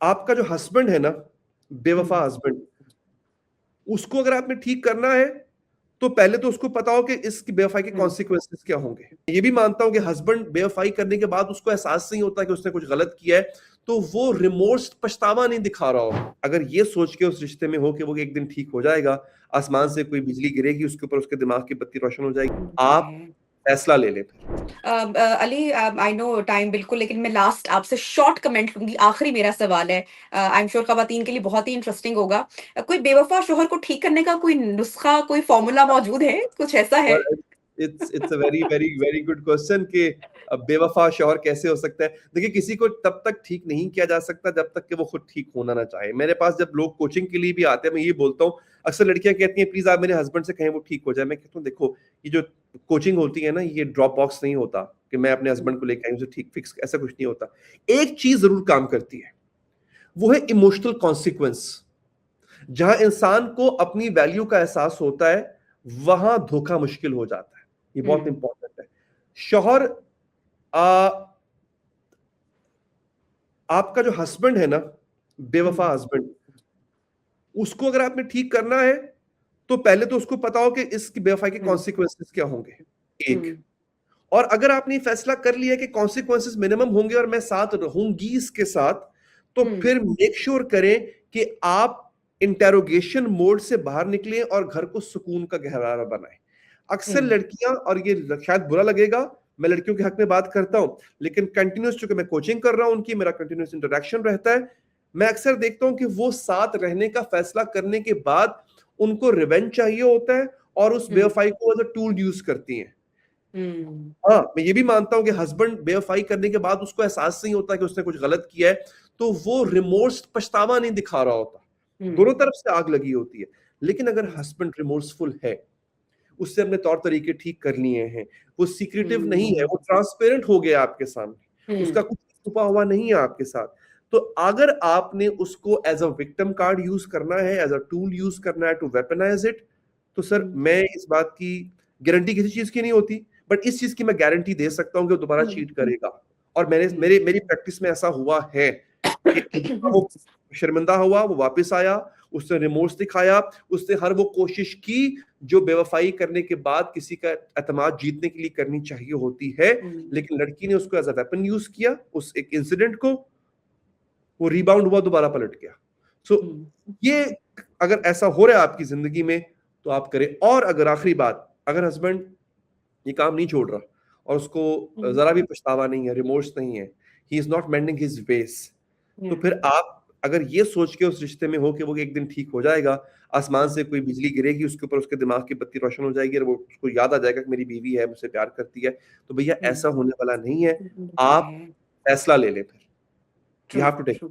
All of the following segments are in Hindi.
आपका जो हस्बैंड है ना, बेवफा हस्बैंड, उसको अगर आपने ठीक करना है तो पहले तो उसको पता हो कि इसकी बेवफाई के कॉन्सिक्वेंसेस क्या होंगे। ये भी मानता हूं कि हस्बैंड बेवफाई करने के बाद उसको एहसास नहीं होता कि उसने कुछ गलत किया है, तो वो रिमोर्स, पछतावा नहीं दिखा रहा हो। अगर ये सोच के उस रिश्ते में हो कि वो एक दिन ठीक हो जाएगा, आसमान से कोई बिजली गिरेगी उसके ऊपर, उसके दिमाग की बत्ती रोशन हो जाएगी, आप फैसला ले लें फिर। अली, आई नो टाइम बिल्कुल, लेकिन मैं लास्ट आपसे शॉर्ट कमेंट लूंगी। आखिरी मेरा सवाल है, आई एम श्योर खवातीन के लिए बहुत ही इंटरेस्टिंग होगा। कोई बेवफा शोहर को ठीक करने का कोई नुस्खा, कोई फॉर्मूला मौजूद है, कुछ ऐसा है? It's a very very very good question कि बेवफा शौहर कैसे हो सकता है। देखिए, किसी को तब तक ठीक नहीं किया जा सकता जब तक कि वो खुद ठीक होना ना चाहे। मेरे पास जब लोग कोचिंग के लिए भी आते हैं, मैं ये बोलता हूँ, अक्सर लड़कियां कहती हैं प्लीज आप मेरे हस्बैंड से कहें वो ठीक हो जाए। मैं कहता हूँ देखो, ये जो कोचिंग होती है ना, ये ड्रॉप बॉक्स नहीं होता कि मैं अपने हस्बैंड को लेकर आई उसे ठीक फिक्स, ऐसा कुछ नहीं होता। एक चीज जरूर काम करती है, वो है इमोशनल कॉन्सिक्वेंस। जहां इंसान को अपनी वैल्यू का एहसास होता है, वहां धोखा मुश्किल हो जाता है। ये बहुत इंपॉर्टेंट है। शौहर, आ, आपका जो हस्बैंड है ना, बेवफा हस्बैंड, उसको अगर आपने ठीक करना है तो पहले तो उसको पता हो कि इसकी बेवफाई के कॉन्सिक्वेंसेस क्या होंगे। एक, और अगर आपने ये फैसला कर लिया कि कॉन्सिक्वेंसेस मिनिमम होंगे और मैं साथ रहूंगी इसके साथ, तो फिर मेक श्योर करें कि आप इंटेरोगेशन मोड से बाहर निकलें और घर को सुकून का गहवारा बनाएं। अक्सर लड़कियां, और ये शायद बुरा लगेगा, मैं लड़कियों के हक में बात करता हूं, लेकिन कंटिन्यूस, चूंकि मैं कोचिंग कर रहा हूं उनकी, मेरा कंटिन्यूस इंटरेक्शन रहता है, मैं अक्सर देखता हूं कि वो साथ रहने का फैसला करने के बाद उनको रिवेंज चाहिए होता है और उस बेवफाई को एज अ टूल यूज करती हैं। हाँ, मैं ये भी मानता हूं कि हस्बैंड बेवफाई करने के बाद उसको एहसास नहीं होता कि उसने कुछ गलत किया है, तो वो रिमोर्स, पछतावा नहीं दिखा रहा होता। दोनों तरफ से आग लगी होती है। लेकिन अगर हस्बैंड रिमोर्सफुल है, उससे अपने तौर तरीके ठीक कर लिए हैं, वो सीक्रेटिव नहीं है, वो ट्रांसपेरेंट हो गया आपके सामने, उसका कुछ छुपा हुआ नहीं है आपके साथ, तो अगर आपने उसको as a victim card use करना है, एज अ टूल यूज करना है टू वेपनाइज इट, तो सर मैं इस बात की गारंटी किसी चीज की नहीं होती, बट इस चीज की मैं गारंटी दे सकता हूं कि वो दोबारा चीट करेगा। और मेरी प्रैक्टिस में ऐसा हुआ है कि वो शर्मिंदा हुआ, वो वापस आया, उसने रिमोर्स दिखाया, उसने हर वो कोशिश की जो बेवफाई करने के बाद किसी का एतमाद जीतने के लिए करनी चाहिए होती है, लेकिन लड़की ने उसको एज अ वेपन यूज किया, उस एक इंसिडेंट को, वो रिबाउंड हुआ, दोबारा पलट गया। सो ये अगर ऐसा हो रहा है आपकी जिंदगी में तो आप करें। और अगर आखिरी बात, अगर हस्बैंड ये काम नहीं छोड़ रहा और उसको जरा भी पछतावा नहीं है, रिमोर्स नहीं है, he is not mending his veg, तो फिर आप अगर ये सोच के उस रिश्ते में हो कि वो एक दिन ठीक हो जाएगा, आसमान से कोई बिजली गिरेगी उसके ऊपर, उसके दिमाग की बत्ती रोशन हो जाएगी और वो उसको याद आ जाएगा कि मेरी बीवी है, मुझसे प्यार करती है, तो भैया ऐसा होने वाला नहीं है। आप फैसला ले लें फिर। You true, have to take. True.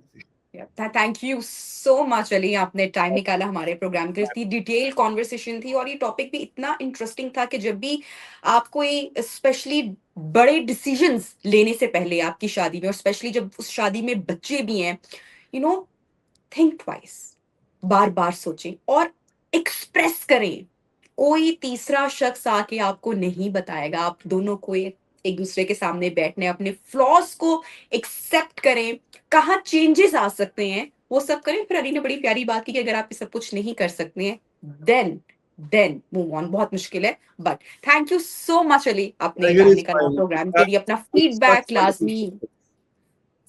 Thank you so much Ali, आपने टाइम निकाला हमारे प्रोग्राम के लिए। इतनी डिटेल कॉन्वर्सेशन थी और ये टॉपिक भी इतना इंटरेस्टिंग था कि जब भी आप कोई स्पेशली बड़े डिसीजंस लेने से पहले आपकी शादी में, और स्पेशली जब उस शादी में बच्चे भी हैं, यू नो, थिंक ट्वाइस, बार बार सोचें और एक्सप्रेस करें। कोई तीसरा शख्स आके आपको नहीं बताएगा। आप दोनों को एक दूसरे के सामने बैठने, अपने फ्लॉज को एक्सेप्ट करें, कहाँ चेंजेस आ सकते हैं वो सब करें। फिर अली ने बड़ी प्यारी बात की कि अगर आप ये सब कुछ नहीं कर सकते हैं, देन मूव ऑन। बहुत मुश्किल है, but thank you so much Ali, आपने टाइम निकाला प्रोग्राम के लिए। अपना फीडबैक लाजमी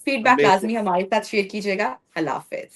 Amazing. हमारे साथ शेयर कीजिएगा। अल्लाह हाफिज।